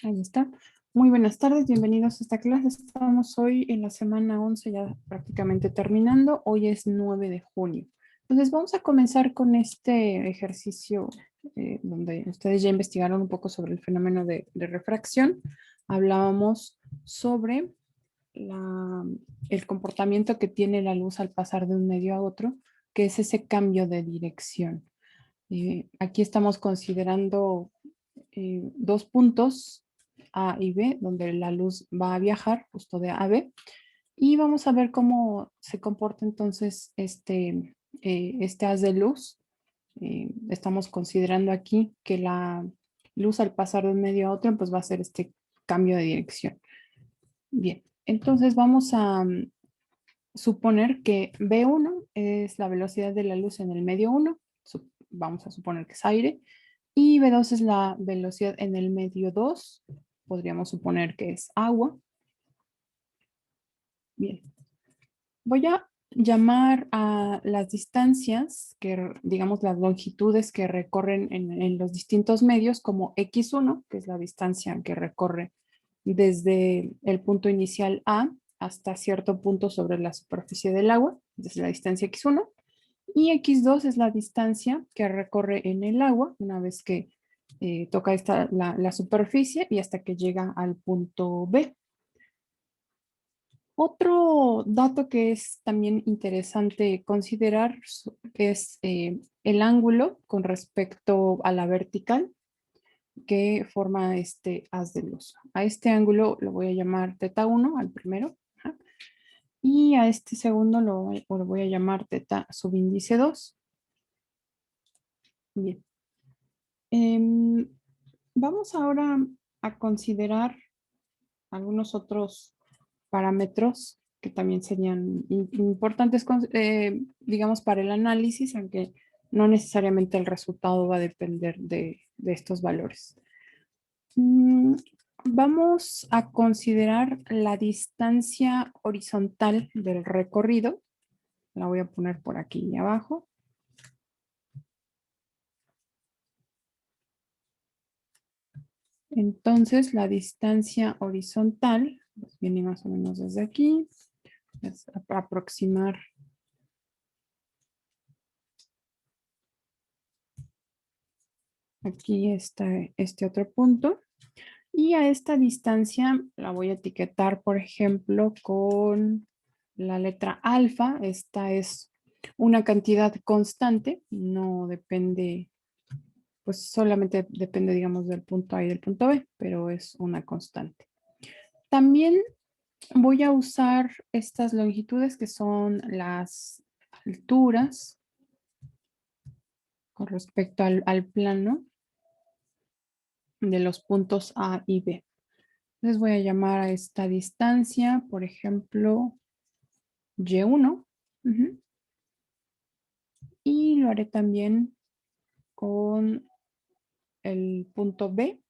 Ahí está. Muy buenas tardes, bienvenidos a esta clase. Estamos hoy en la semana 11, ya prácticamente terminando. Hoy es 9 de junio. Entonces vamos a comenzar con este ejercicio donde ustedes ya investigaron un poco sobre el fenómeno de refracción. Hablábamos sobre el comportamiento que tiene la luz al pasar de un medio a otro, que es ese cambio de dirección. Aquí estamos considerando dos puntos A y B, donde la luz va a viajar justo de A a B. Y vamos a ver cómo se comporta entonces este haz de luz. Estamos considerando aquí que la luz al pasar de un medio a otro, pues va a hacer este cambio de dirección. Bien, entonces vamos a suponer que B1 es la velocidad de la luz en el medio 1. Vamos a suponer que es aire. Y B2 es la velocidad en el medio 2. Podríamos suponer que es agua. Bien. Voy a llamar a las distancias, digamos las longitudes que recorren en los distintos medios como X1, que es la distancia que recorre desde el punto inicial A hasta cierto punto sobre la superficie del agua, desde la distancia X1. Y X2 es la distancia que recorre en el agua una vez que toca la superficie y hasta que llega al punto B. Otro dato que es también interesante considerar es el ángulo con respecto a la vertical que forma este haz de luz. A este ángulo lo voy a llamar teta 1 al primero. Ajá. Y a este segundo lo voy a llamar teta subíndice 2. Bien. Em, Vamos ahora a considerar algunos otros parámetros que también serían importantes, digamos, para el análisis, aunque no necesariamente el resultado va a depender de estos valores. Vamos a considerar la distancia horizontal del recorrido. La voy a poner por aquí abajo. Entonces, la distancia horizontal pues, viene más o menos desde aquí. Es aproximar aquí está este otro punto. Y a esta distancia la voy a etiquetar, por ejemplo, con la letra alfa. Esta es una cantidad constante, no depende, pues solamente depende, digamos, del punto A y del punto B, pero es una constante. También voy a usar estas longitudes que son las alturas con respecto al plano de los puntos A y B. Les voy a llamar a esta distancia, por ejemplo, Y1. Ujú. Y lo haré también con el punto B.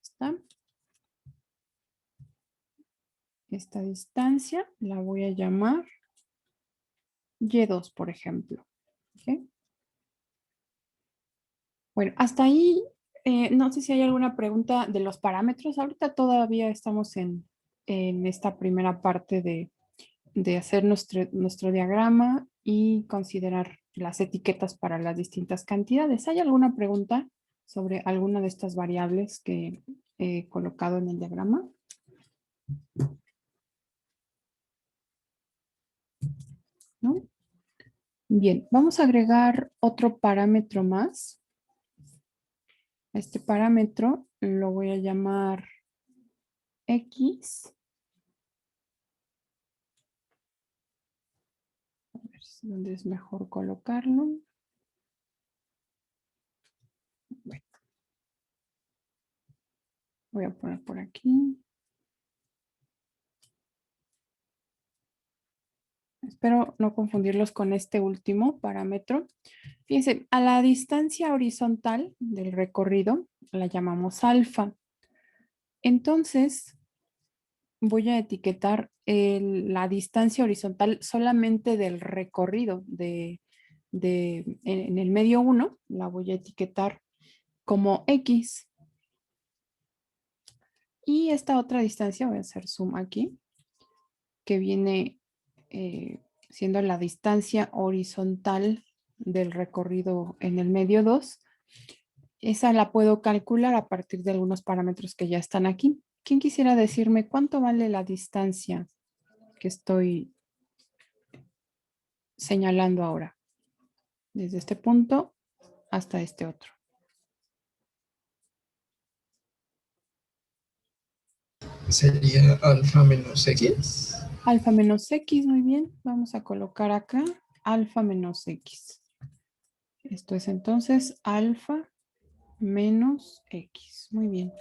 ¿Está? Esta distancia la voy a llamar Y2, por ejemplo. ¿Okay? Bueno, hasta ahí, no sé si hay alguna pregunta de los parámetros. Ahorita todavía estamos en esta primera parte de hacer nuestro diagrama y considerar las etiquetas para las distintas cantidades. ¿Hay alguna pregunta sobre alguna de estas variables que he colocado en el diagrama? ¿No? Bien, vamos a agregar otro parámetro más. Este parámetro lo voy a llamar X. A ver dónde es mejor colocarlo. Bueno, voy a poner por aquí. Espero no confundirlos con este último parámetro. Fíjense, a la distancia horizontal del recorrido la llamamos alfa. Entonces, voy a etiquetar la distancia horizontal solamente del recorrido en el medio 1. La voy a etiquetar como X. Y esta otra distancia, voy a hacer zoom aquí, que viene siendo la distancia horizontal del recorrido en el medio 2. Esa la puedo calcular a partir de algunos parámetros que ya están aquí. ¿Quién quisiera decirme cuánto vale la distancia que estoy señalando ahora? Desde este punto hasta este otro. Sería alfa menos X. Alfa menos X, muy bien. Vamos a colocar acá alfa menos X. Esto es entonces alfa menos X. Muy bien.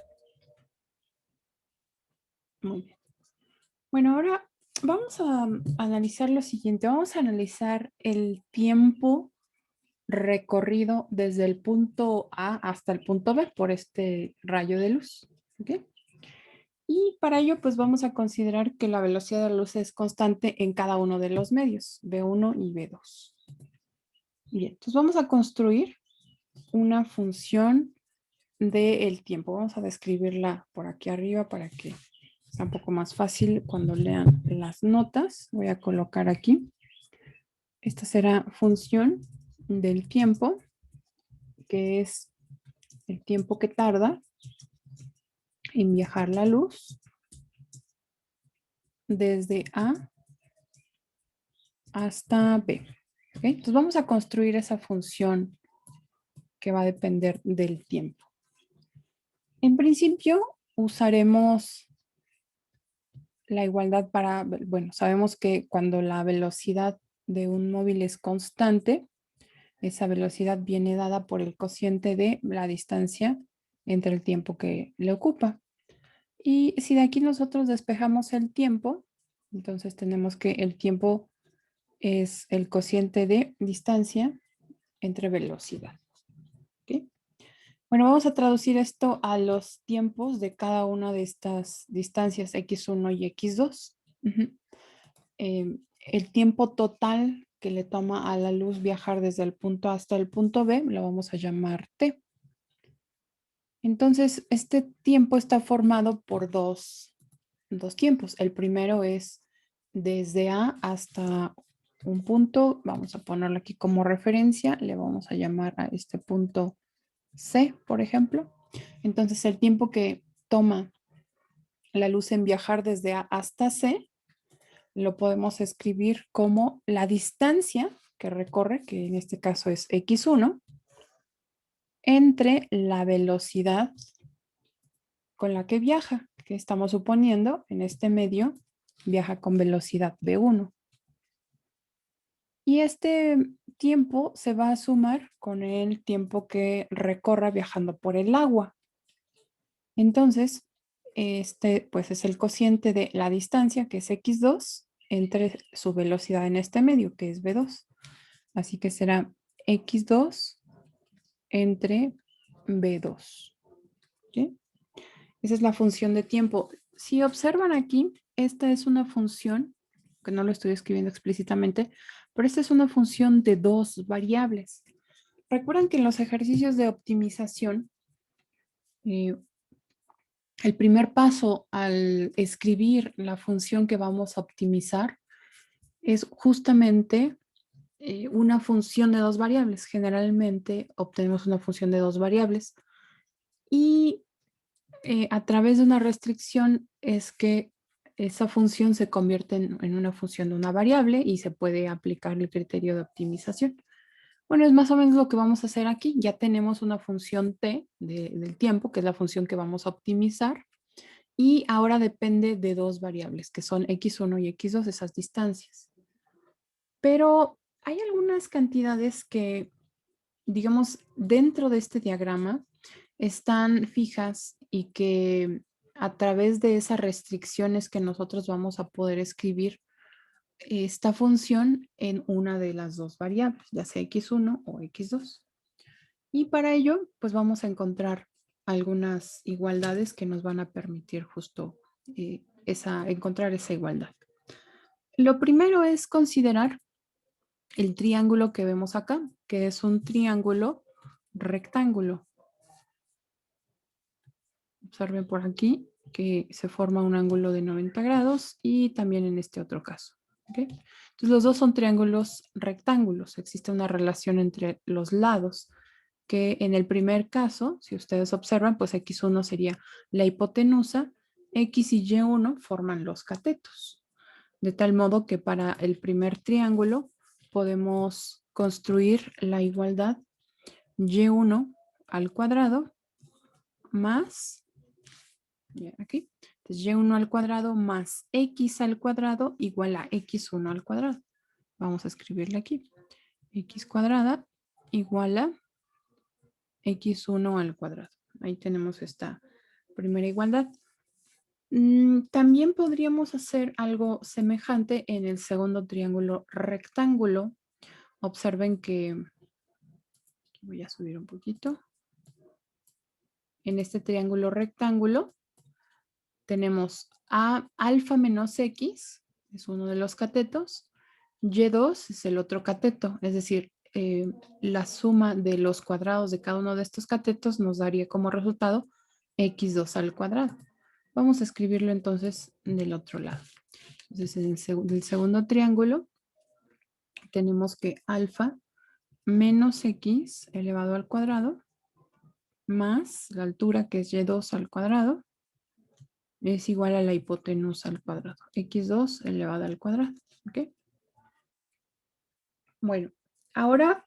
Muy bien. Bueno, ahora vamos a analizar lo siguiente. Vamos a analizar el tiempo recorrido desde el punto A hasta el punto B por este rayo de luz. ¿Ok? Y para ello, pues vamos a considerar que la velocidad de la luz es constante en cada uno de los medios, B1 y B2. Bien, entonces vamos a construir una función del tiempo. Vamos a describirla por aquí arriba para que sea un poco más fácil cuando lean las notas. Voy a colocar aquí. Esta será función del tiempo, que es el tiempo que tarda en viajar la luz desde A hasta B. ¿Okay? Entonces vamos a construir esa función que va a depender del tiempo. En principio usaremos la igualdad para, bueno, sabemos que cuando la velocidad de un móvil es constante, esa velocidad viene dada por el cociente de la distancia entre el tiempo que le ocupa. Y si de aquí nosotros despejamos el tiempo, entonces tenemos que el tiempo es el cociente de distancia entre velocidad. ¿Okay? Bueno, vamos a traducir esto a los tiempos de cada una de estas distancias x1 y x2. El tiempo total que le toma a la luz viajar desde el punto A hasta el punto B lo vamos a llamar t. Entonces, este tiempo está formado por dos tiempos. El primero es desde A hasta un punto, vamos a ponerlo aquí como referencia, le vamos a llamar a este punto C, por ejemplo. Entonces, el tiempo que toma la luz en viajar desde A hasta C, lo podemos escribir como la distancia que recorre, que en este caso es x1, entre la velocidad con la que viaja, que estamos suponiendo en este medio viaja con velocidad v1. Y este tiempo se va a sumar con el tiempo que recorra viajando por el agua. Entonces, este pues es el cociente de la distancia, que es x2, entre su velocidad en este medio, que es v2. Así que será x2 entre v2. ¿Sí? Esa es la función de tiempo. Si observan aquí, esta es una función, que no lo estoy escribiendo explícitamente, pero esta es una función de dos variables. Recuerden que en los ejercicios de optimización, el primer paso al escribir la función que vamos a optimizar es justamente una función de dos variables. Generalmente obtenemos una función de dos variables y a través de una restricción es que esa función se convierte en una función de una variable y se puede aplicar el criterio de optimización. Bueno, es más o menos lo que vamos a hacer aquí. Ya tenemos una función t del tiempo, que es la función que vamos a optimizar. Y ahora depende de dos variables, que son x1 y x2, esas distancias. Pero hay algunas cantidades que, digamos, dentro de este diagrama están fijas y que a través de esas restricciones que nosotros vamos a poder escribir esta función en una de las dos variables, ya sea x1 o x2. Y para ello, pues vamos a encontrar algunas igualdades que nos van a permitir justo encontrar esa igualdad. Lo primero es considerar el triángulo que vemos acá, que es un triángulo rectángulo. Observen por aquí que se forma un ángulo de 90 grados y también en este otro caso. ¿Okay? Entonces los dos son triángulos rectángulos. Existe una relación entre los lados que en el primer caso, si ustedes observan, pues X1 sería la hipotenusa, X y Y1 forman los catetos. De tal modo que para el primer triángulo podemos construir la igualdad Y1 al cuadrado más, aquí, entonces Y1 al cuadrado más X al cuadrado igual a X1 al cuadrado. Vamos a escribirle aquí. X cuadrada igual a X1 al cuadrado. Ahí tenemos esta primera igualdad. También podríamos hacer algo semejante en el segundo triángulo rectángulo. Observen que, voy a subir un poquito. En este triángulo rectángulo tenemos a alfa menos X, es uno de los catetos, Y2 es el otro cateto, es decir, la suma de los cuadrados de cada uno de estos catetos nos daría como resultado X2 al cuadrado. Vamos a escribirlo entonces del otro lado. Entonces, en el segundo triángulo tenemos que alfa menos X elevado al cuadrado más la altura que es Y2 al cuadrado es igual a la hipotenusa al cuadrado. X2 elevado al cuadrado. ¿Ok? Bueno, ahora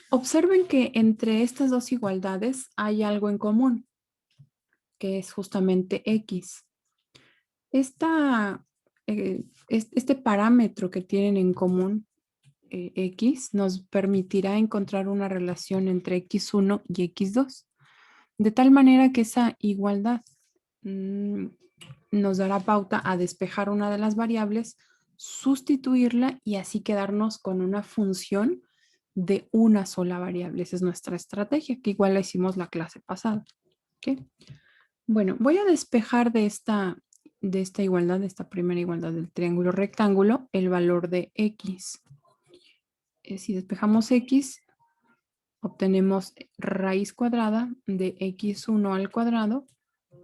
observen que entre estas dos igualdades hay algo en común, que es justamente X. Este parámetro que tienen en común, X, nos permitirá encontrar una relación entre X1 y X2, de tal manera que esa igualdad nos dará pauta a despejar una de las variables, sustituirla y así quedarnos con una función de una sola variable. Esa es nuestra estrategia, que igual la hicimos la clase pasada. ¿Okay? Bueno, voy a despejar de esta igualdad, de esta primera igualdad del triángulo rectángulo, el valor de X. Si despejamos X, obtenemos raíz cuadrada de X1 al cuadrado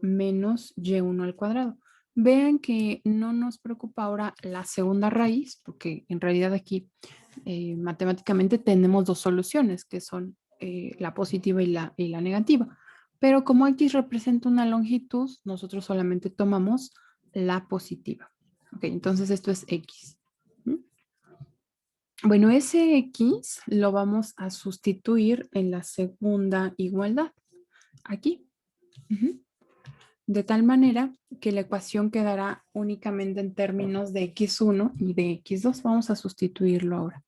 menos Y1 al cuadrado. Vean que no nos preocupa ahora la segunda raíz, porque en realidad aquí matemáticamente tenemos dos soluciones, que son la positiva y la negativa. Pero como X representa una longitud, nosotros solamente tomamos la positiva. Ok, entonces esto es X. Bueno, ese X lo vamos a sustituir en la segunda igualdad, aquí. De tal manera que la ecuación quedará únicamente en términos de X1 y de X2. Vamos a sustituirlo ahora.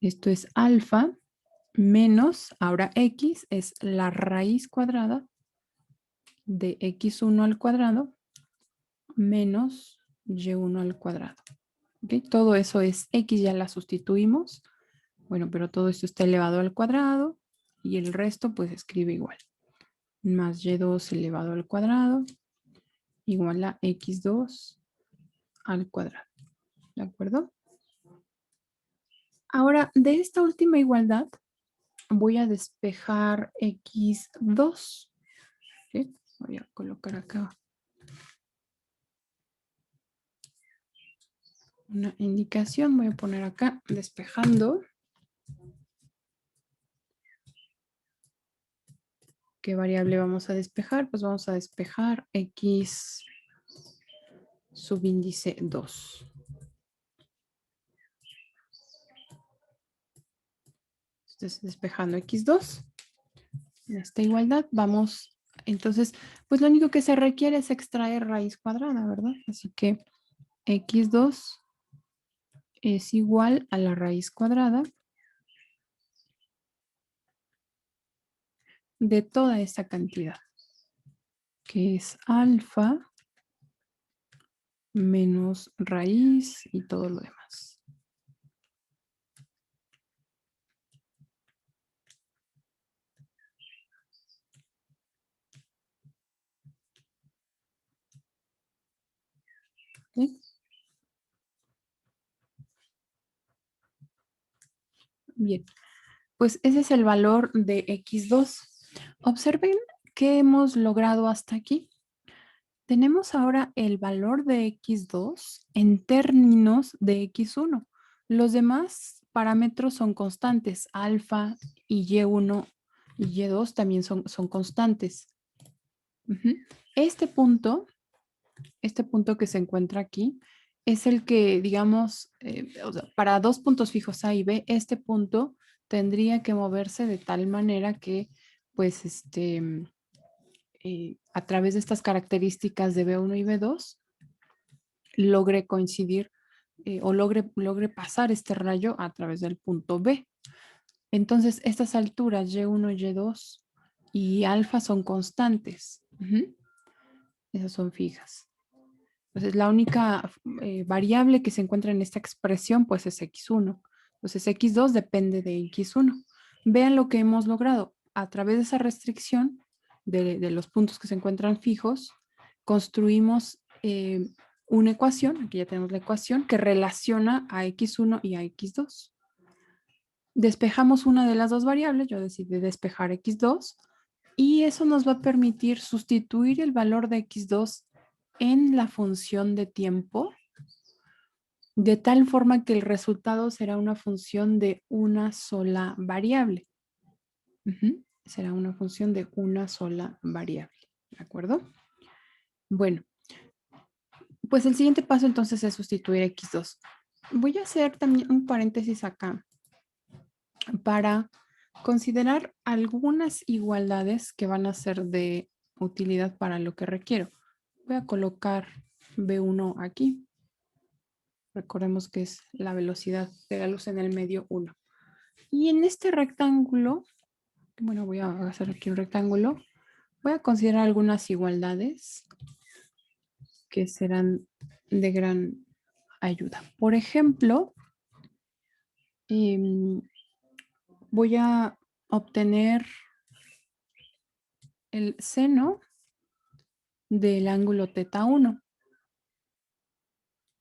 Esto es alfa menos, ahora X es la raíz cuadrada de X1 al cuadrado menos Y1 al cuadrado. ¿Okay? Todo eso es X, ya la sustituimos. Bueno, pero todo esto está elevado al cuadrado y el resto pues escribe igual. Más Y2 elevado al cuadrado igual a X2 al cuadrado. ¿De acuerdo? Ahora, de esta última igualdad voy a despejar X2. ¿Okay? Voy a colocar acá una indicación. Voy a poner acá despejando. ¿Qué variable vamos a despejar? Pues vamos a despejar X subíndice 2. Entonces, despejando X2. En esta igualdad vamos, entonces, pues lo único que se requiere es extraer raíz cuadrada, ¿verdad? Así que X2 es igual a la raíz cuadrada de toda esta cantidad, que es alfa menos raíz y todo lo demás. ¿Sí? Bien, pues ese es el valor de X2. Observen ¿qué hemos logrado hasta aquí? Tenemos ahora el valor de x2 en términos de x1. Los demás parámetros son constantes. Alfa y y1 y y2 también son constantes. Este punto que se encuentra aquí es el que, digamos, o sea, para dos puntos fijos A y B, este punto tendría que moverse de tal manera que, pues, a través de estas características de B1 y B2, logre coincidir o logre pasar este rayo a través del punto B. Entonces, estas alturas Y1, Y2 y alfa son constantes. Esas son fijas. Entonces, la única variable que se encuentra en esta expresión, pues es x1. Entonces, x2 depende de x1. Vean lo que hemos logrado. A través de esa restricción de los puntos que se encuentran fijos, construimos una ecuación, aquí ya tenemos la ecuación, que relaciona a x1 y a x2. Despejamos una de las dos variables, yo decidí despejar x2, y eso nos va a permitir sustituir el valor de x2 en la función de tiempo, de tal forma que el resultado será una función de una sola variable. Será una función de una sola variable, ¿de acuerdo? Bueno, pues el siguiente paso entonces es sustituir x2. Voy a hacer también un paréntesis acá para considerar algunas igualdades que van a ser de utilidad para lo que requiero. Voy a colocar B1 aquí. Recordemos que es la velocidad de la luz en el medio 1. Y en este rectángulo, bueno, voy a hacer aquí un rectángulo. Voy a considerar algunas igualdades que serán de gran ayuda. Por ejemplo, voy a obtener el seno del ángulo θ1.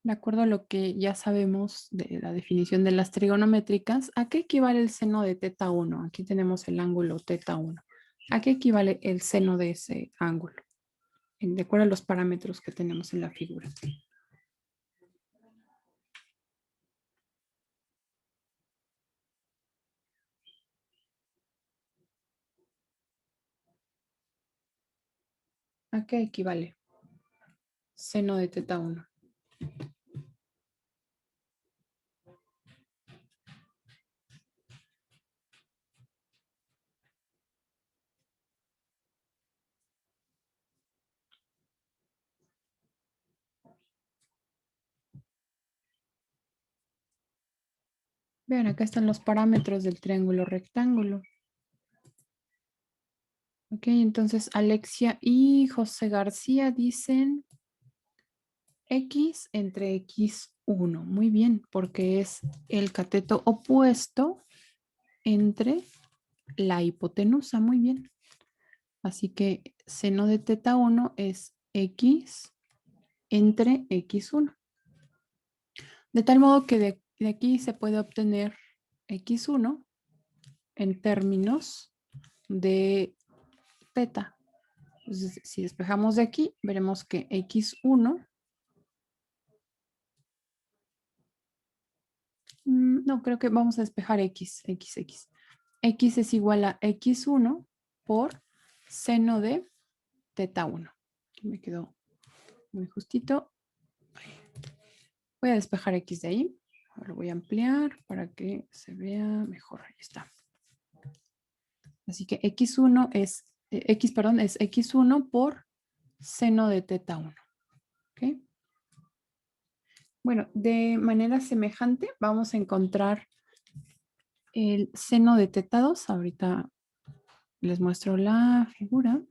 De acuerdo a lo que ya sabemos de la definición de las trigonométricas, ¿a qué equivale el seno de θ1? Aquí tenemos el ángulo θ1. ¿A qué equivale el seno de ese ángulo? De acuerdo a los parámetros que tenemos en la figura. ¿A qué equivale? Seno de θ1. Vean, acá están los parámetros del triángulo rectángulo. Ok, entonces Alexia y José García dicen X entre X1. Muy bien, porque es el cateto opuesto entre la hipotenusa. Muy bien. Así que seno de θ1 es X entre X1. De tal modo que de aquí se puede obtener X1 en términos de θ. Entonces, si despejamos de aquí, veremos que X1, no, creo que vamos a despejar X. X es igual a X1 por seno de θ1. Aquí me quedó muy justito. Voy a despejar X de ahí. Ahora lo voy a ampliar para que se vea mejor. Ahí está. Así que X1 es, X, perdón, es X1 por seno de θ1. ¿Ok? Bueno, de manera semejante vamos a encontrar el seno de θ2. Ahorita les muestro la figura.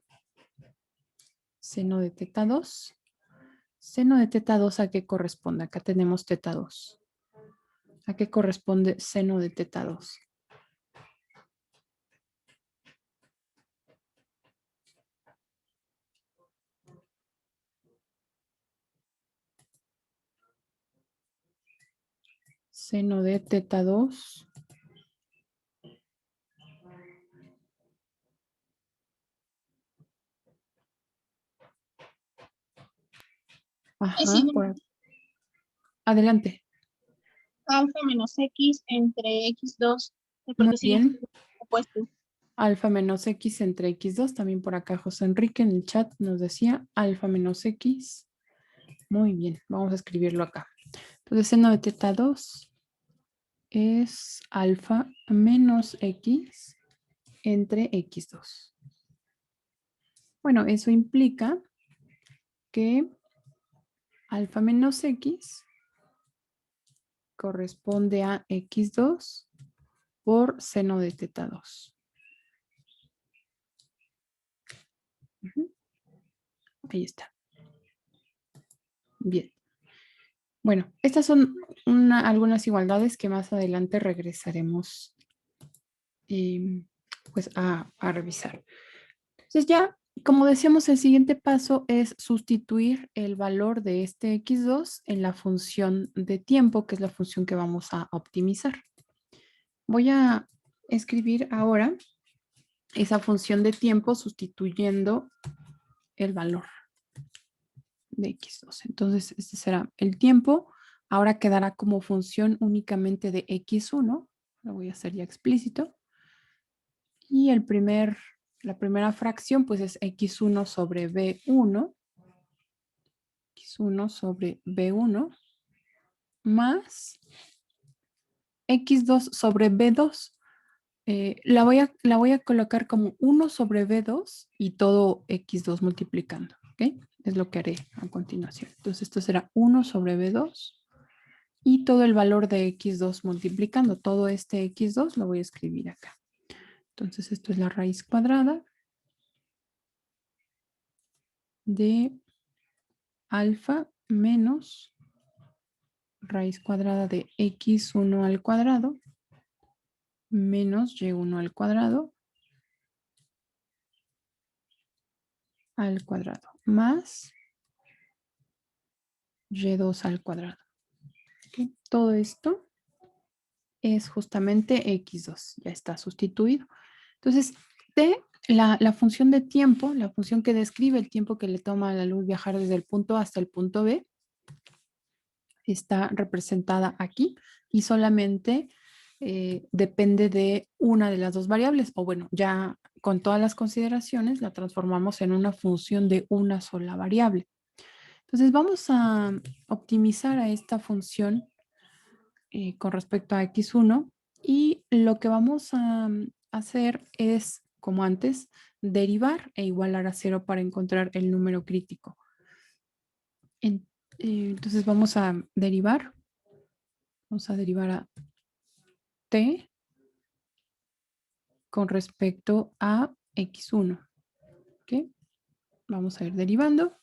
Seno de θ2. Seno de θ2, ¿a qué corresponde? Acá tenemos θ2. ¿A qué corresponde seno de θ2? Seno de θ2. Ajá, adelante. Alfa menos X entre X2. Muy Porque sigue bien. opuesto. Alfa menos X entre X2. También por acá José Enrique en el chat nos decía alfa menos X. Muy bien, vamos a escribirlo acá. Entonces, seno de teta 2 es alfa menos X entre X2. Bueno, eso implica que alfa menos X corresponde a X2 por seno de teta 2. Ahí está. Bien. Bueno, estas son algunas igualdades que más adelante regresaremos pues a revisar. Entonces ya, como decíamos, el siguiente paso es sustituir el valor de este x2 en la función de tiempo, que es la función que vamos a optimizar. Voy a escribir ahora esa función de tiempo sustituyendo el valor de x2. Entonces, este será el tiempo. Ahora quedará como función únicamente de x1. Lo voy a hacer ya explícito. Y la primera fracción pues es x1 sobre b1. x1 sobre b1 más x2 sobre b2. La voy a colocar como 1 sobre b2 y todo x2 multiplicando. ¿Ok? Es lo que haré a continuación. Entonces esto será 1 sobre b2 y todo el valor de x2 multiplicando. Todo este x2 lo voy a escribir acá. Entonces esto es la raíz cuadrada de alfa menos raíz cuadrada de x1 al cuadrado menos y1 al cuadrado más y2 al cuadrado. ¿Okay? Todo esto es justamente x2, ya está sustituido. Entonces, la función de tiempo, la función que describe el tiempo que le toma a la luz viajar desde el punto A hasta el punto B, está representada aquí y solamente depende de una de las dos variables, o bueno, ya con todas las consideraciones la transformamos en una función de una sola variable. Entonces vamos a optimizar a esta función con respecto a x1 y lo que vamos a hacer es, como antes, derivar e igualar a 0 para encontrar el número crítico. Entonces vamos a derivar. Vamos a derivar a t con respecto a x1. ¿Ok? Vamos a ir derivando.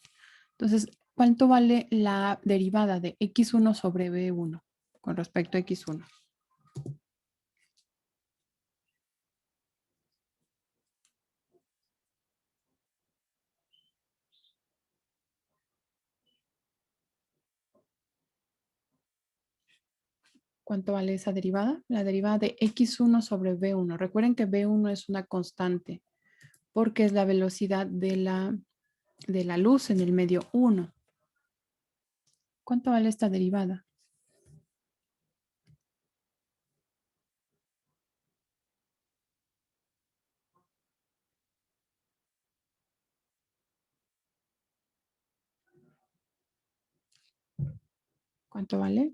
Entonces, ¿cuánto vale la derivada de x1 sobre b1 con respecto a x1? ¿Cuánto vale esa derivada? La derivada de x1 sobre b1. Recuerden que b1 es una constante porque es la velocidad de la luz en el medio 1. ¿Cuánto vale esta derivada? ¿Cuánto vale?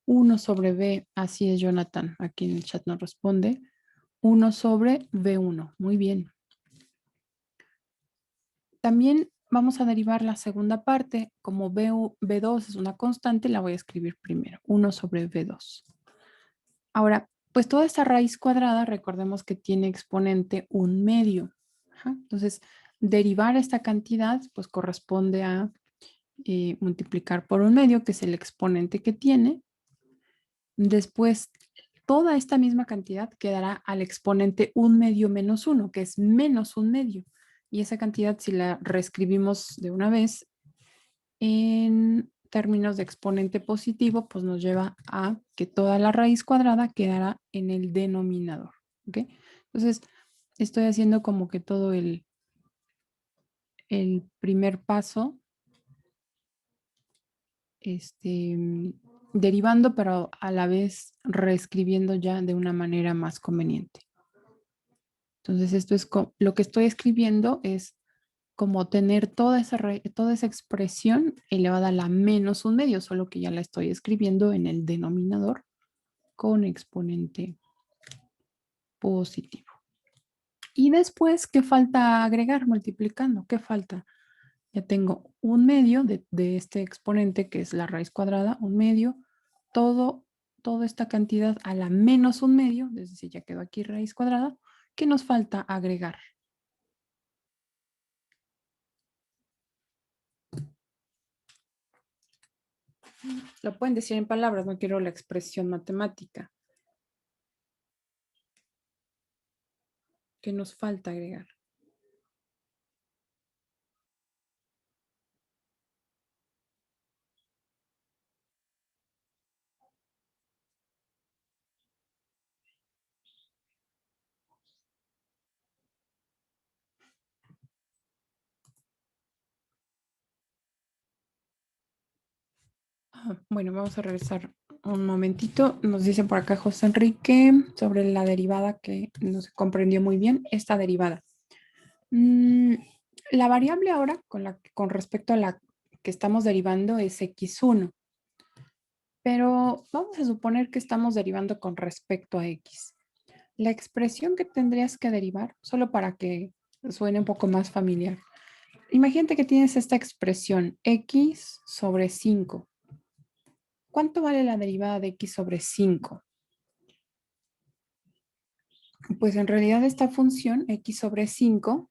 1 sobre b, así es Jonathan, aquí en el chat nos responde. 1 sobre b1, muy bien. También vamos a derivar la segunda parte, como b2 es una constante, la voy a escribir primero, 1 sobre b2. Ahora, pues toda esta raíz cuadrada, recordemos que tiene exponente 1/2. Entonces, derivar esta cantidad, pues corresponde a multiplicar por 1/2, que es el exponente que tiene. Después, toda esta misma cantidad quedará al exponente 1/2 menos 1, que es menos 1/2. Y esa cantidad, si la reescribimos de una vez en términos de exponente positivo, pues nos lleva a que toda la raíz cuadrada quedará en el denominador. ¿Okay? Entonces, estoy haciendo como que todo el primer paso, derivando, pero a la vez reescribiendo ya de una manera más conveniente. Entonces, esto es lo que estoy escribiendo es como tener toda esa expresión elevada a la menos un medio, solo que ya la estoy escribiendo en el denominador con exponente positivo. Y después, ¿qué falta agregar multiplicando? ¿Qué falta? Ya tengo un medio de este exponente que es la raíz cuadrada, un medio, toda esta cantidad a la menos un medio, es decir, ya quedó aquí raíz cuadrada. ¿Qué nos falta agregar? Lo pueden decir en palabras, no quiero la expresión matemática. ¿Qué nos falta agregar? Bueno, vamos a regresar un momentito. Nos dice por acá José Enrique sobre la derivada que no se comprendió muy bien. Esta derivada. La variable ahora con respecto a la que estamos derivando es x1. Pero vamos a suponer que estamos derivando con respecto a x. La expresión que tendrías que derivar, solo para que suene un poco más familiar. Imagínate que tienes esta expresión x sobre 5. ¿Cuánto vale la derivada de x sobre 5? Pues en realidad esta función x sobre 5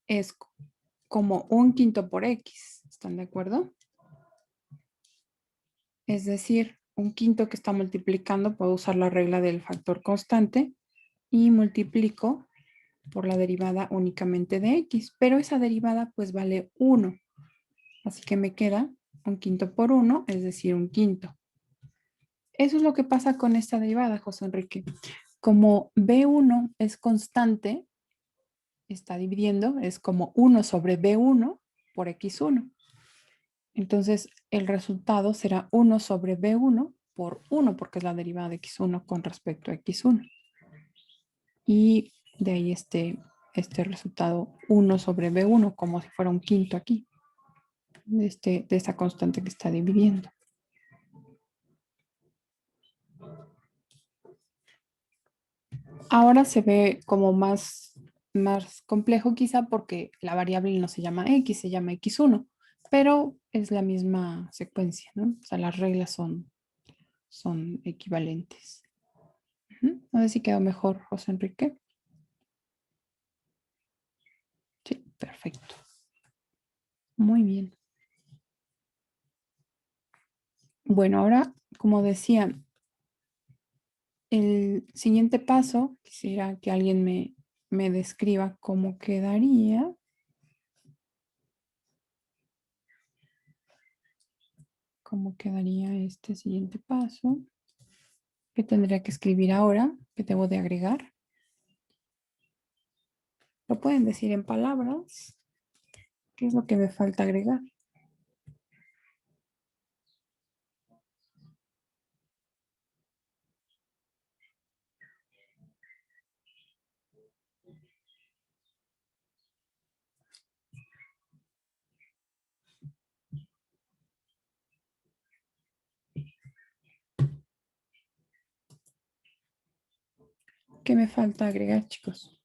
es como un quinto por x. ¿Están de acuerdo? Es decir, un quinto que está multiplicando, puedo usar la regla del factor constante y multiplico por la derivada únicamente de x, pero esa derivada pues vale 1. Así que me queda un quinto por 1, es decir, un quinto. Eso es lo que pasa con esta derivada, José Enrique. Como B1 es constante, está dividiendo, es como 1 sobre B1 por X1. Entonces, el resultado será 1 sobre B1 por 1, porque es la derivada de X1 con respecto a X1. Y de ahí este resultado 1 sobre B1, como si fuera un quinto aquí, de esta constante que está dividiendo. Ahora se ve como más complejo quizá porque la variable no se llama X, se llama X1, pero es la misma secuencia, ¿no? O sea, las reglas son equivalentes. No sé si quedó mejor, José Enrique. Sí, perfecto. Muy bien. Bueno, ahora, como decía, el siguiente paso, quisiera que alguien me describa cómo quedaría. ¿Cómo quedaría este siguiente paso? ¿Qué tendría que escribir ahora? ¿Qué debo de agregar? ¿Lo pueden decir en palabras? ¿Qué es lo que me falta agregar? ¿Qué me falta agregar, chicos?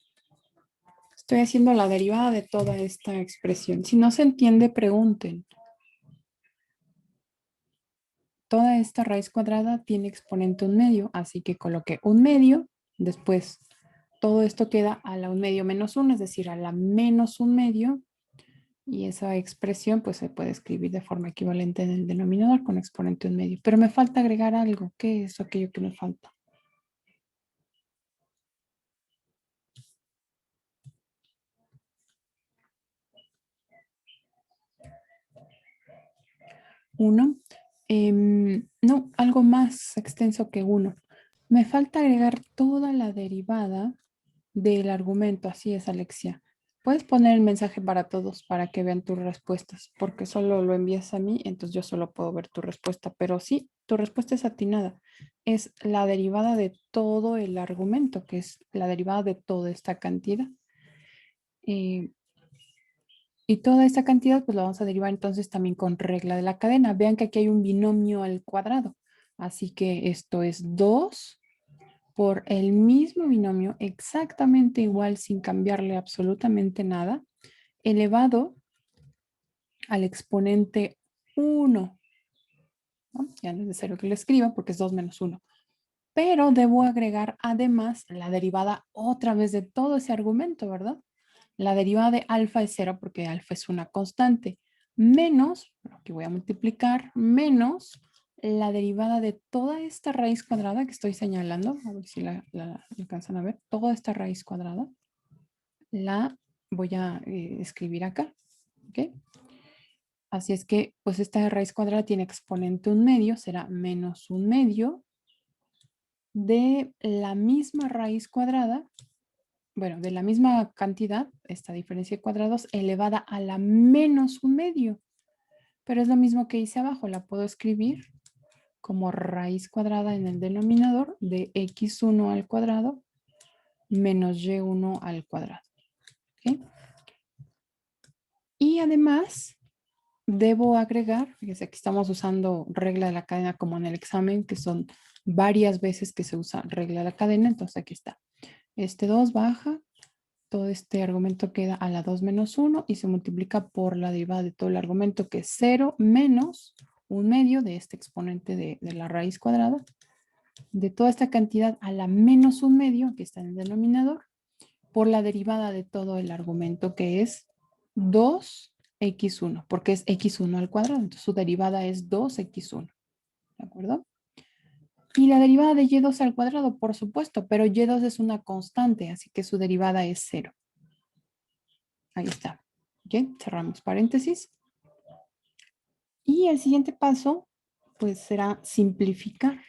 Estoy haciendo la derivada de toda esta expresión. Si no se entiende, pregunten. Toda esta raíz cuadrada tiene exponente 1/2, así que coloqué 1/2, después todo esto queda a la 1/2 menos 1, es decir, a la menos 1/2, y esa expresión pues se puede escribir de forma equivalente en el denominador con exponente 1/2. Pero me falta agregar algo. ¿Qué es aquello que me falta? Uno. No, algo más extenso que 1. Me falta agregar toda la derivada del argumento. Así es, Alexia. Puedes poner el mensaje para todos para que vean tus respuestas, porque solo lo envías a mí, entonces yo solo puedo ver tu respuesta. Pero sí, tu respuesta es atinada. Es la derivada de todo el argumento, que es la derivada de toda esta cantidad. Y toda esta cantidad, pues la vamos a derivar entonces también con regla de la cadena. Vean que aquí hay un binomio al cuadrado. Así que esto es 2 por el mismo binomio, exactamente igual, sin cambiarle absolutamente nada, elevado al exponente 1. ¿No? Ya no es necesario que lo escriba porque es 2 menos 1. Pero debo agregar además la derivada otra vez de todo ese argumento, ¿verdad? La derivada de alfa es 0 porque alfa es una constante. Menos, aquí voy a multiplicar, menos la derivada de toda esta raíz cuadrada que estoy señalando. A ver si la alcanzan a ver. Toda esta raíz cuadrada la voy a escribir acá. ¿Ok? Así es que, pues esta raíz cuadrada tiene exponente 1/2, será menos 1/2 de la misma raíz cuadrada, bueno, de la misma cantidad, esta diferencia de cuadrados, elevada a la menos 1/2. Pero es lo mismo que hice abajo, la puedo escribir como raíz cuadrada en el denominador de x1 al cuadrado menos y1 al cuadrado. ¿Okay? Y además, debo agregar, fíjense, aquí estamos usando regla de la cadena como en el examen, que son varias veces que se usa regla de la cadena, entonces aquí está. Este 2 baja, todo este argumento queda a la 2 menos 1 y se multiplica por la derivada de todo el argumento, que es 0 menos 1/2 de este exponente de la raíz cuadrada, de toda esta cantidad a la menos 1/2, que está en el denominador, por la derivada de todo el argumento, que es 2x1, porque es x1 al cuadrado, entonces su derivada es 2x1, ¿de acuerdo? Y la derivada de y2 al cuadrado, por supuesto, pero y2 es una constante, así que su derivada es 0. Ahí está. ¿Ok? Cerramos paréntesis. Y el siguiente paso, pues será simplificar.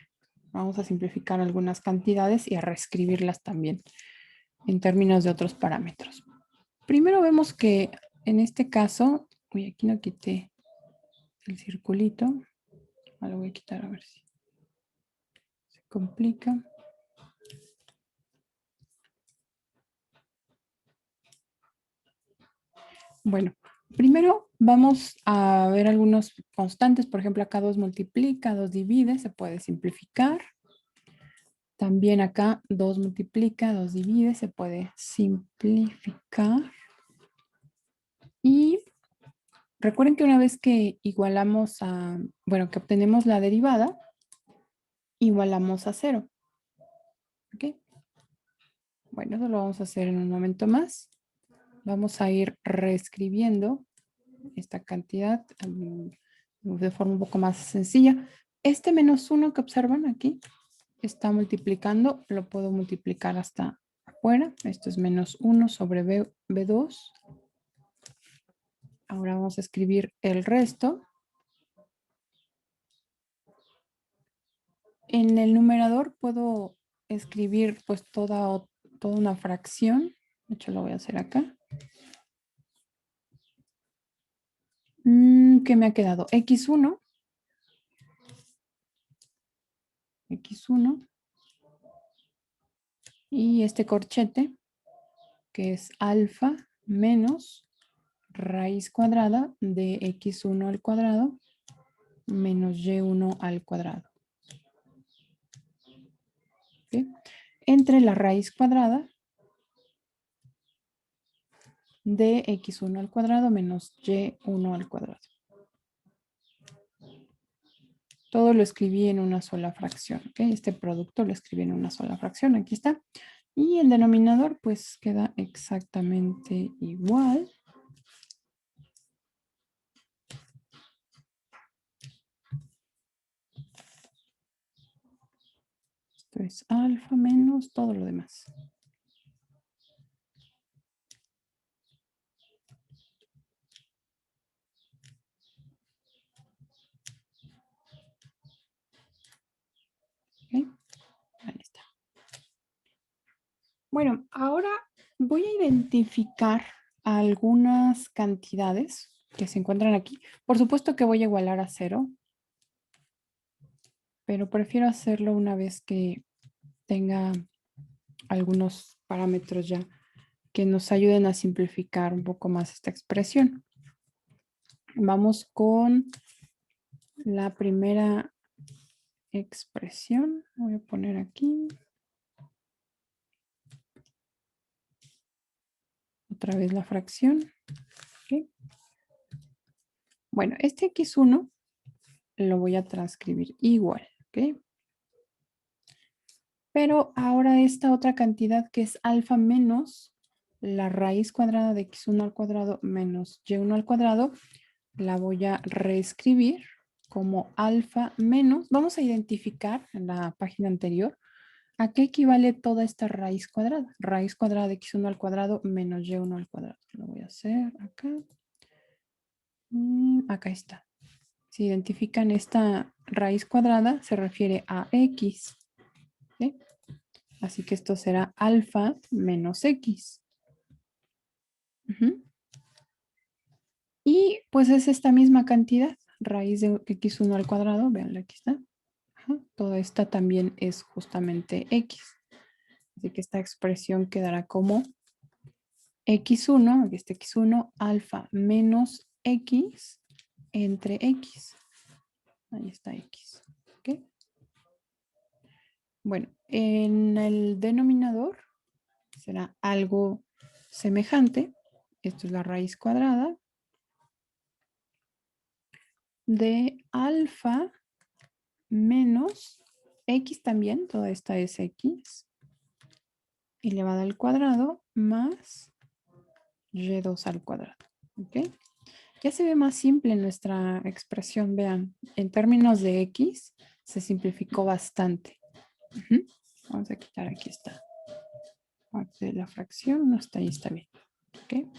Vamos a simplificar algunas cantidades y a reescribirlas también en términos de otros parámetros. Primero vemos que en este caso, uy, aquí no quité el circulito. Ahora lo voy a quitar a ver si se complica. Bueno, primero vamos a ver algunos constantes. Por ejemplo, acá 2 multiplica, 2 divide, se puede simplificar. También acá 2 multiplica, 2 divide, se puede simplificar. Y recuerden que una vez que igualamos a, bueno, que obtenemos la derivada, igualamos a 0. ¿Ok? Bueno, eso lo vamos a hacer en un momento más. Vamos a ir reescribiendo esta cantidad de forma un poco más sencilla. Este menos 1 que observan aquí está multiplicando, lo puedo multiplicar hasta afuera. Esto es menos 1 sobre B2. Ahora vamos a escribir el resto. En el numerador puedo escribir pues toda una fracción. De hecho, lo voy a hacer acá. ¿Qué me ha quedado? X1. X1. Y este corchete, que es alfa menos raíz cuadrada de x1 al cuadrado menos y1 al cuadrado. ¿Sí? Entre la raíz cuadrada de x1 al cuadrado menos y1 al cuadrado. Todo lo escribí en una sola fracción. ¿Okay? Este producto lo escribí en una sola fracción. Aquí está. Y el denominador pues queda exactamente igual. Esto es alfa menos todo lo demás. ¿Okay? Ahí está. Bueno, ahora voy a identificar algunas cantidades que se encuentran aquí. Por supuesto que voy a igualar a 0, pero prefiero hacerlo una vez que tenga algunos parámetros ya que nos ayuden a simplificar un poco más esta expresión. Vamos con la primera expresión. Voy a poner aquí. Otra vez la fracción. ¿Okay? Bueno, este x1 lo voy a transcribir igual. ¿Okay? Pero ahora esta otra cantidad que es alfa menos la raíz cuadrada de x1 al cuadrado menos y1 al cuadrado, la voy a reescribir como alfa menos. Vamos a identificar en la página anterior a qué equivale toda esta raíz cuadrada. Raíz cuadrada de x1 al cuadrado menos y1 al cuadrado. Lo voy a hacer acá. Acá está. Si identifican esta raíz cuadrada, se refiere a x. ¿Sí? Así que esto será alfa menos x. Y pues es esta misma cantidad, raíz de x1 al cuadrado, vean, aquí está. Toda esta también es justamente x. Así que esta expresión quedará como x1, aquí está x1, alfa menos x entre x. Ahí está x. ¿Okay? Bueno, en el denominador será algo semejante. Esto es la raíz cuadrada de alfa menos x también, toda esta es x, elevada al cuadrado más y2 al cuadrado. ¿Ok? Ya se ve más simple nuestra expresión, vean. En términos de x, se simplificó bastante. Vamos a quitar aquí esta parte de la fracción. Hasta ahí está bien. ¿Ok?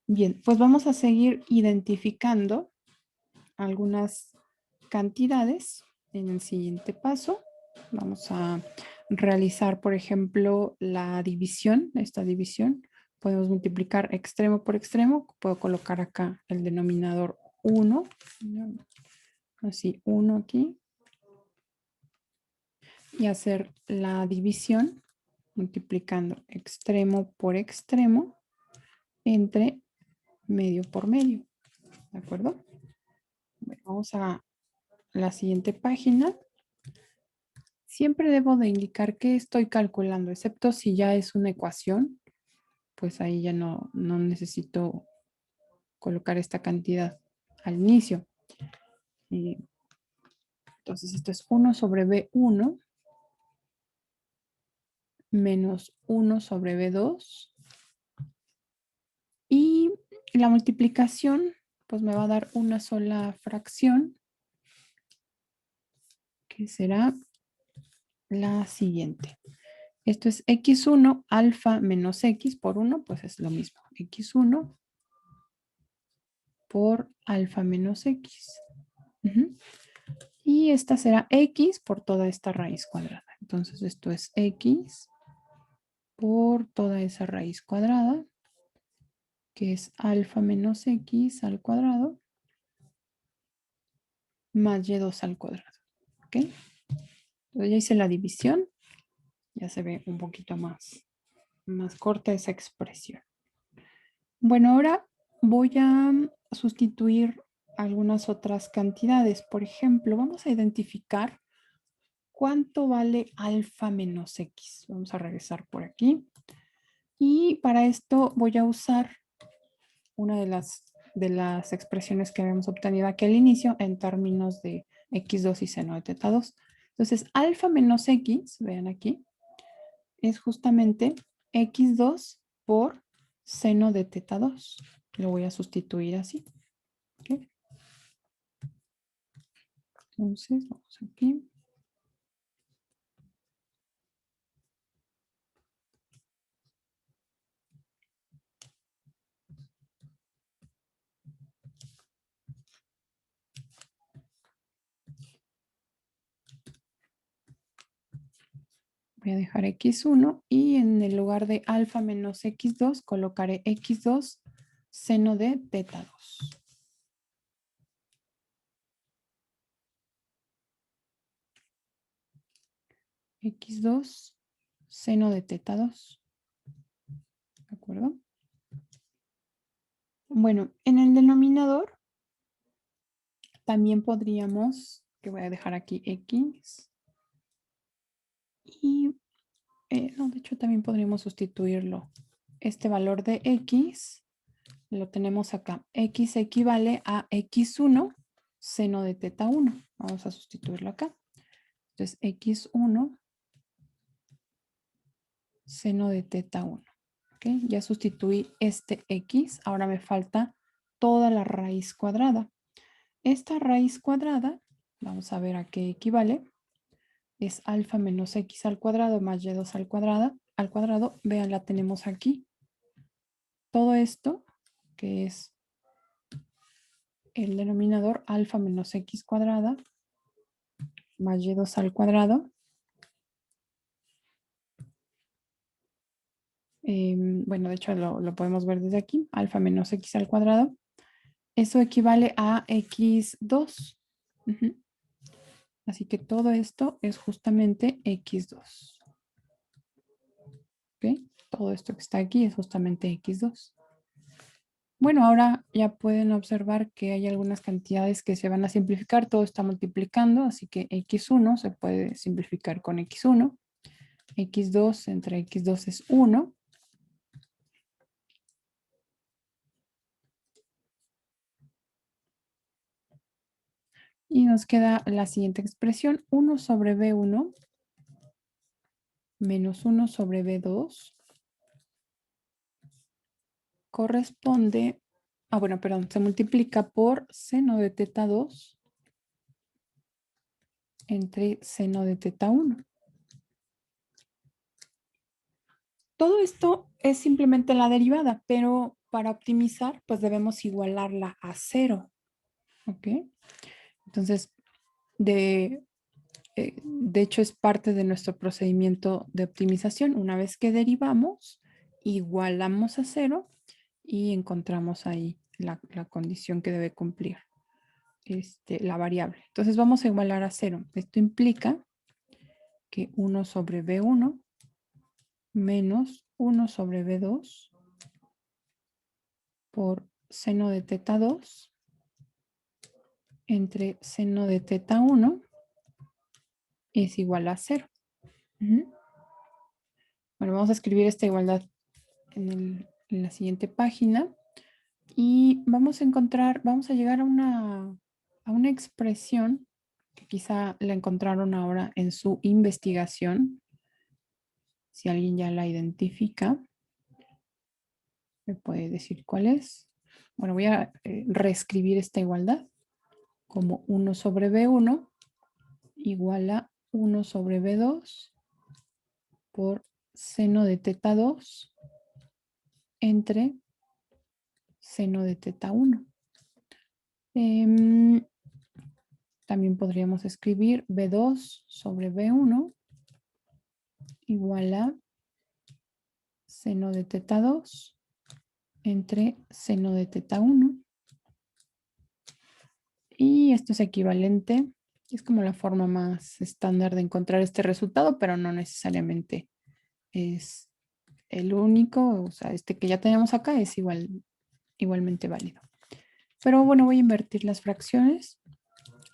Bien, pues vamos a seguir identificando algunas cantidades en el siguiente paso. Vamos a realizar, por ejemplo, la división, esta división. Podemos multiplicar extremo por extremo. Puedo colocar acá el denominador 1. Así, 1 aquí. Y hacer la división multiplicando extremo por extremo entre medio por medio. ¿De acuerdo? Bueno, vamos a la siguiente página. Siempre debo de indicar qué estoy calculando, excepto si ya es una ecuación, pues ahí ya no necesito colocar esta cantidad al inicio. Entonces esto es 1 sobre B1 menos 1 sobre B2. Y la multiplicación, pues me va a dar una sola fracción, que será la siguiente. Esto es x1 alfa menos x por 1, pues es lo mismo. x1 por alfa menos x. Y esta será x por toda esta raíz cuadrada. Entonces esto es x por toda esa raíz cuadrada, que es alfa menos x al cuadrado, más y2 al cuadrado. ¿Ok? Entonces ya hice la división. Ya se ve un poquito más corta esa expresión. Bueno, ahora voy a sustituir algunas otras cantidades. Por ejemplo, vamos a identificar cuánto vale alfa menos x. Vamos a regresar por aquí. Y para esto voy a usar una de las expresiones que habíamos obtenido aquí al inicio en términos de x2 y seno de teta 2. Entonces, alfa menos x, vean aquí, es justamente x2 por seno de teta 2. Lo voy a sustituir así. ¿Okay? Entonces, vamos aquí. Voy a dejar x1 y en el lugar de alfa menos x2 colocaré x2 seno de teta 2. X2 seno de teta 2. ¿De acuerdo? Bueno, en el denominador también podríamos, que voy a dejar aquí x. Y, no, de hecho también podríamos sustituirlo. Este valor de x lo tenemos acá. X equivale a x1 seno de teta 1. Vamos a sustituirlo acá. Entonces, x1 seno de teta 1. ¿Okay? Ya sustituí este x. Ahora me falta toda la raíz cuadrada. Esta raíz cuadrada, vamos a ver a qué equivale. Es alfa menos x al cuadrado más y2 al cuadrado. Vean, la tenemos aquí. Todo esto, que es el denominador alfa menos x cuadrada más y2 al cuadrado. Bueno, de hecho lo podemos ver desde aquí. Alfa menos x al cuadrado. Eso equivale a x2. Así que todo esto es justamente x2. ¿Ok? Todo esto que está aquí es justamente x2. Bueno, ahora ya pueden observar que hay algunas cantidades que se van a simplificar. Todo está multiplicando, así que x1 se puede simplificar con x1. x2 entre x2 es 1. Y nos queda la siguiente expresión. 1 sobre b1 menos 1 sobre b2 corresponde, bueno, perdón, se multiplica por seno de teta 2 entre seno de teta 1. Todo esto es simplemente la derivada, pero para optimizar, pues debemos igualarla a 0. ¿Ok? Entonces, de hecho, es parte de nuestro procedimiento de optimización. Una vez que derivamos, igualamos a 0 y encontramos ahí la condición que debe cumplir la variable. Entonces, vamos a igualar a 0. Esto implica que 1 sobre b1 menos 1 sobre b2 por seno de teta 2 entre seno de teta 1 es igual a 0. Bueno, vamos a escribir esta igualdad en la siguiente página y vamos a encontrar, vamos a llegar a una expresión que quizá la encontraron ahora en su investigación. Si alguien ya la identifica, me puede decir cuál es. Bueno, voy a reescribir esta igualdad como 1 sobre b1 igual a 1 sobre b2 por seno de teta 2 entre seno de teta 1. También podríamos escribir b2 sobre b1 igual a seno de teta 2 entre seno de teta 1. Y esto es equivalente. Es como la forma más estándar de encontrar este resultado, pero no necesariamente es el único. O sea, este que ya tenemos acá es igualmente válido. Pero bueno, voy a invertir las fracciones.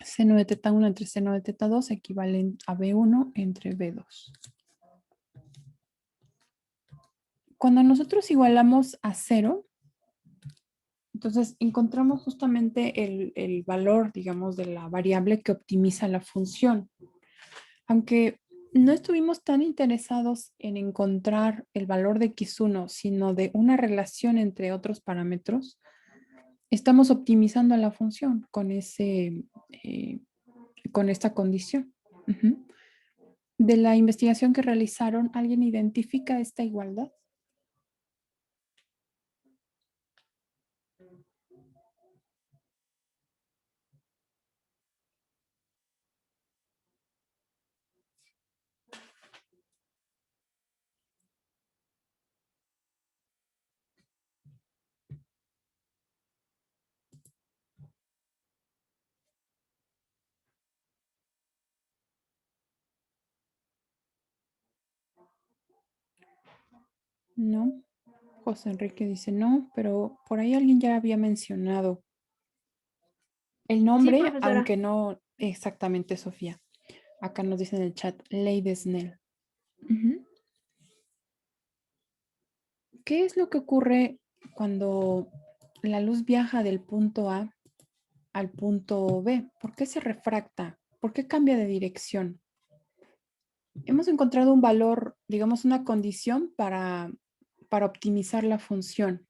Seno de teta 1 entre seno de teta 2 equivalen a b1 entre b2. Cuando nosotros igualamos a 0, entonces encontramos justamente el valor, digamos, de la variable que optimiza la función. Aunque no estuvimos tan interesados en encontrar el valor de x1, sino de una relación entre otros parámetros, estamos optimizando la función con esta condición. De la investigación que realizaron, ¿alguien identifica esta igualdad? No. José Enrique dice no, pero por ahí alguien ya había mencionado el Sí, nombre, profesora. aunque no exactamente Sofía. Acá nos dice en el chat, Lady Snell. Ujú. ¿Qué es lo que ocurre cuando la luz viaja del punto A al punto B? ¿Por qué se refracta? ¿Por qué cambia de dirección? Hemos encontrado un valor, digamos, una condición para optimizar la función.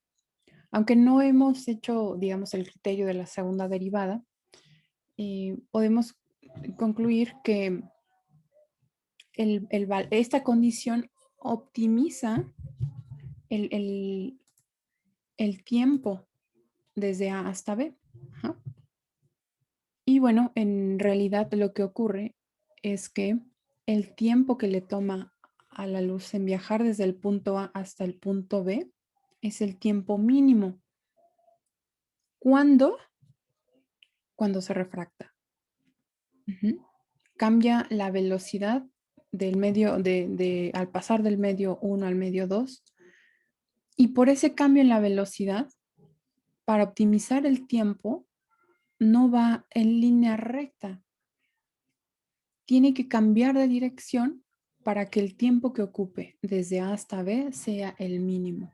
Aunque no hemos hecho, digamos, el criterio de la segunda derivada, podemos concluir que esta condición optimiza el, el- el tiempo desde A hasta B. Ajá. Y bueno, en realidad lo que ocurre es que el tiempo que le toma a la luz en viajar desde el punto A hasta el punto B es el tiempo mínimo. ¿Cuándo? Cuando se refracta. Ujú. Cambia la velocidad del medio, al pasar del medio 1 al medio 2. Y por ese cambio en la velocidad, para optimizar el tiempo, no va en línea recta. Tiene que cambiar de dirección para que el tiempo que ocupe desde A hasta B sea el mínimo.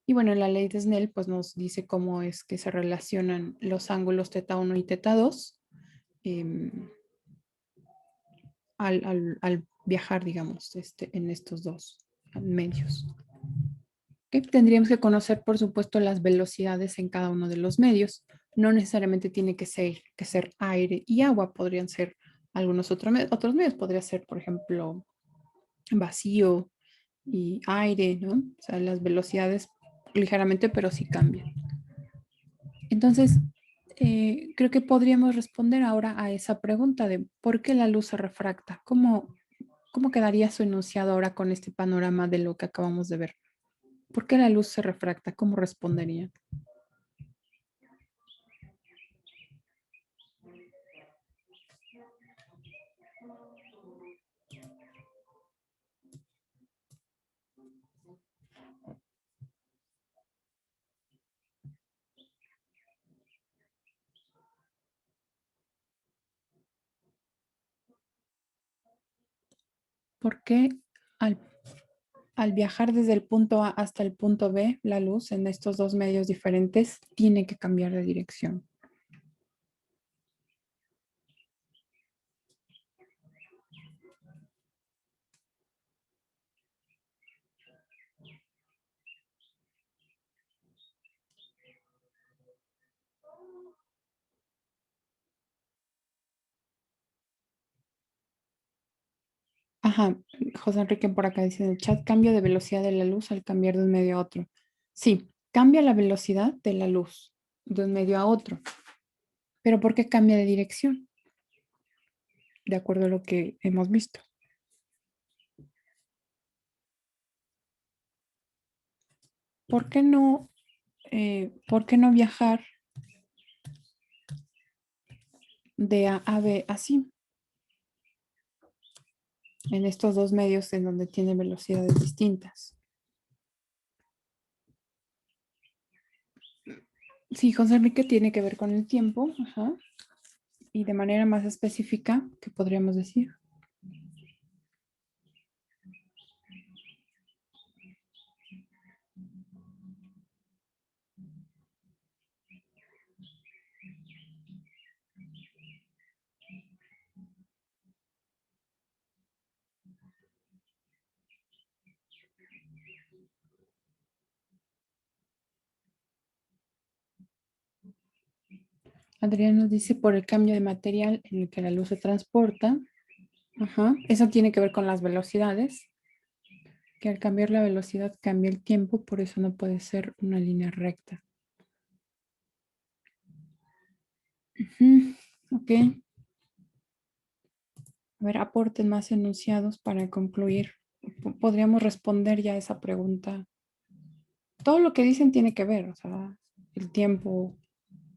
Y bueno, la ley de Snell pues nos dice cómo es que se relacionan los ángulos θ1 y θ2 al viajar, digamos, en estos dos medios. ¿Okay? Tendríamos que conocer, por supuesto, las velocidades en cada uno de los medios. No necesariamente tiene que ser aire y agua, podrían ser algunos otros medios. Podría ser, por ejemplo, vacío y aire, ¿no? O sea, las velocidades ligeramente, pero sí cambian. Entonces, creo que podríamos responder ahora a esa pregunta de por qué la luz se refracta. ¿Cómo quedaría su enunciado ahora con este panorama de lo que acabamos de ver? ¿Por qué la luz se refracta? ¿Cómo respondería? ¿Por qué al viajar desde el punto A hasta el punto B, la luz en estos dos medios diferentes tiene que cambiar de dirección? Ajá, José Enrique por acá dice en el chat, cambio de velocidad de la luz al cambiar de un medio a otro. Sí, cambia la velocidad de la luz de un medio a otro, pero ¿por qué cambia de dirección? De acuerdo a lo que hemos visto. ¿Por qué no viajar de A a B así? En estos dos medios en donde tiene velocidades distintas. Sí, José Enrique tiene que ver con el tiempo, ajá, y de manera más específica, ¿qué podríamos decir? Adrián nos dice por el cambio de material en el que la luz se transporta. Ajá. Eso tiene que ver con las velocidades, que al cambiar la velocidad cambia el tiempo, por eso no puede ser una línea recta. Ujú. Ok. A ver, aporten más enunciados para concluir. Podríamos responder ya esa pregunta. Todo lo que dicen tiene que ver, o sea, el tiempo,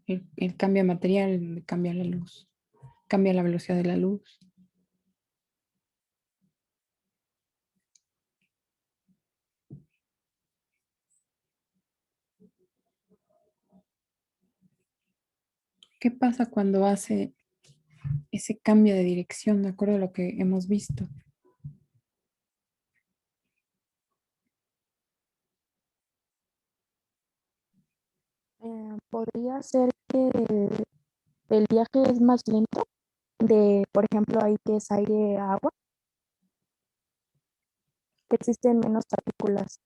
el cambio de material, cambia la luz, cambia la velocidad de la luz. ¿Qué pasa cuando hace ese cambio de dirección de acuerdo a lo que hemos visto? Podría ser que el viaje es más lento, por ejemplo, ahí que es aire a agua, que existen menos partículas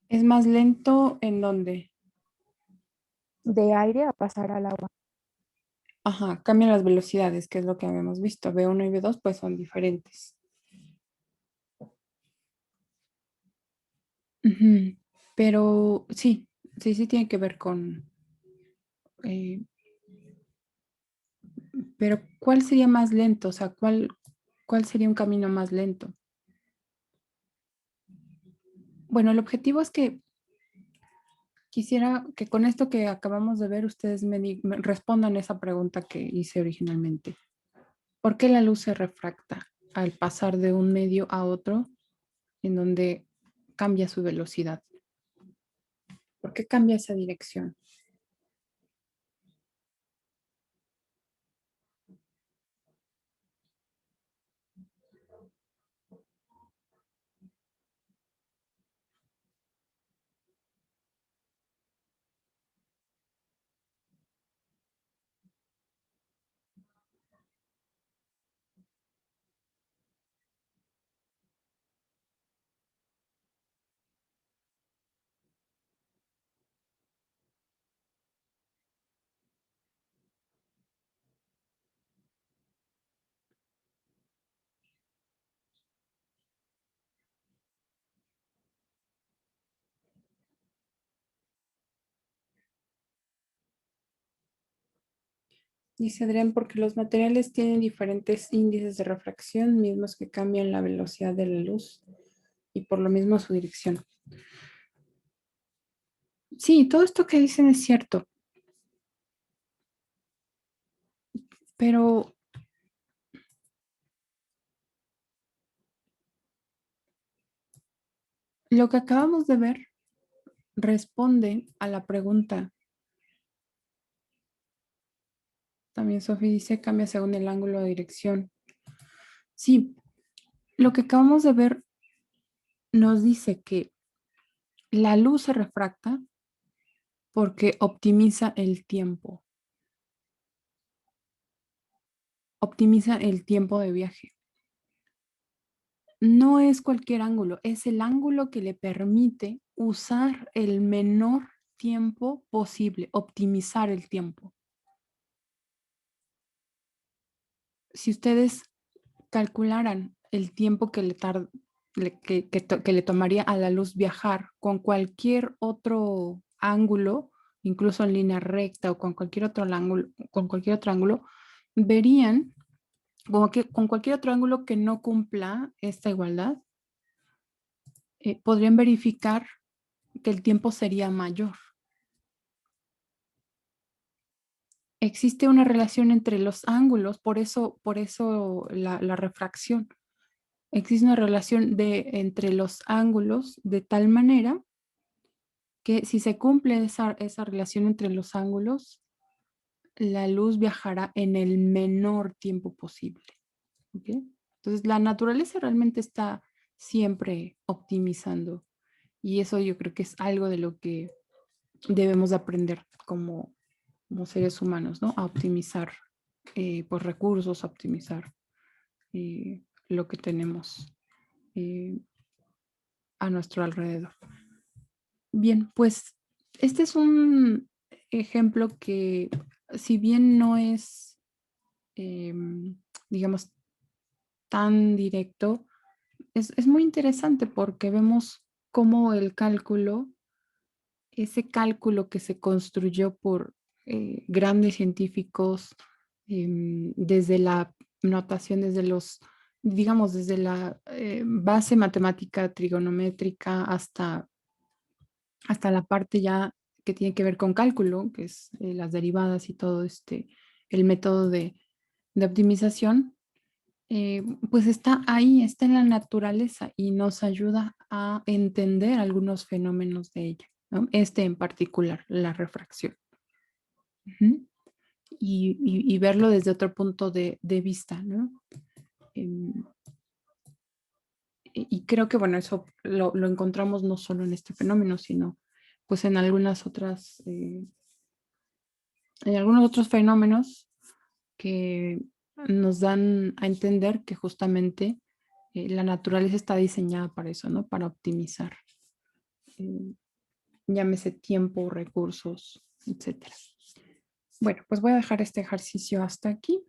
¿Es más lento en dónde? de aire a pasar al agua. Ajá, cambian las velocidades, que es lo que habíamos visto. B1 y B2 pues son diferentes. Ujú. Pero sí, sí tiene que ver con... eh, pero ¿cuál sería más lento? O sea, ¿cuál sería un camino más lento? Bueno, el objetivo es que quisiera que con esto que acabamos de ver, ustedes me respondan esa pregunta que hice originalmente. ¿Por qué la luz se refracta al pasar de un medio a otro en donde cambia su velocidad? ¿Por qué cambia esa dirección? Dice Adrián, porque los materiales tienen diferentes índices de refracción, mismos que cambian la velocidad de la luz y por lo mismo su dirección. Sí, todo esto que dicen es cierto, pero lo que acabamos de ver responde a la pregunta. También Sofía dice, cambia según el ángulo de dirección. Sí, lo que acabamos de ver nos dice que la luz se refracta porque optimiza el tiempo. Optimiza el tiempo de viaje. No es cualquier ángulo, es el ángulo que le permite usar el menor tiempo posible, optimizar el tiempo. Si ustedes calcularan el tiempo que le tomaría a la luz viajar con cualquier otro ángulo, incluso en línea recta o con cualquier otro ángulo, verían como que con cualquier otro ángulo que no cumpla esta igualdad, podrían verificar que el tiempo sería mayor. Existe una relación entre los ángulos, por eso la refracción. Existe una relación entre los ángulos de tal manera que si se cumple esa relación entre los ángulos, la luz viajará en el menor tiempo posible. ¿Okay? Entonces, la naturaleza realmente está siempre optimizando y eso yo creo que es algo de lo que debemos aprender como seres humanos, ¿no? A optimizar pues, recursos, a optimizar lo que tenemos eh, a nuestro alrededor. Bien, pues este es un ejemplo que si bien no es, digamos, tan directo, es muy interesante porque vemos cómo el cálculo, ese cálculo que se construyó por grandes científicos desde la notación, digamos, desde la base matemática trigonométrica hasta la parte ya que tiene que ver con cálculo, que es las derivadas y todo el método de optimización, pues está ahí, está en la naturaleza y nos ayuda a entender algunos fenómenos de ella, ¿no? Este en particular, la refracción. Ujú. Y verlo desde otro punto de vista, ¿no? Y creo que, bueno, eso lo encontramos no solo en este fenómeno, sino pues en algunas otras, en algunos otros fenómenos que nos dan a entender que justamente la naturaleza está diseñada para eso, ¿no? Para optimizar, eh, llámese tiempo, recursos, etcétera. Bueno, pues voy a dejar este ejercicio hasta aquí.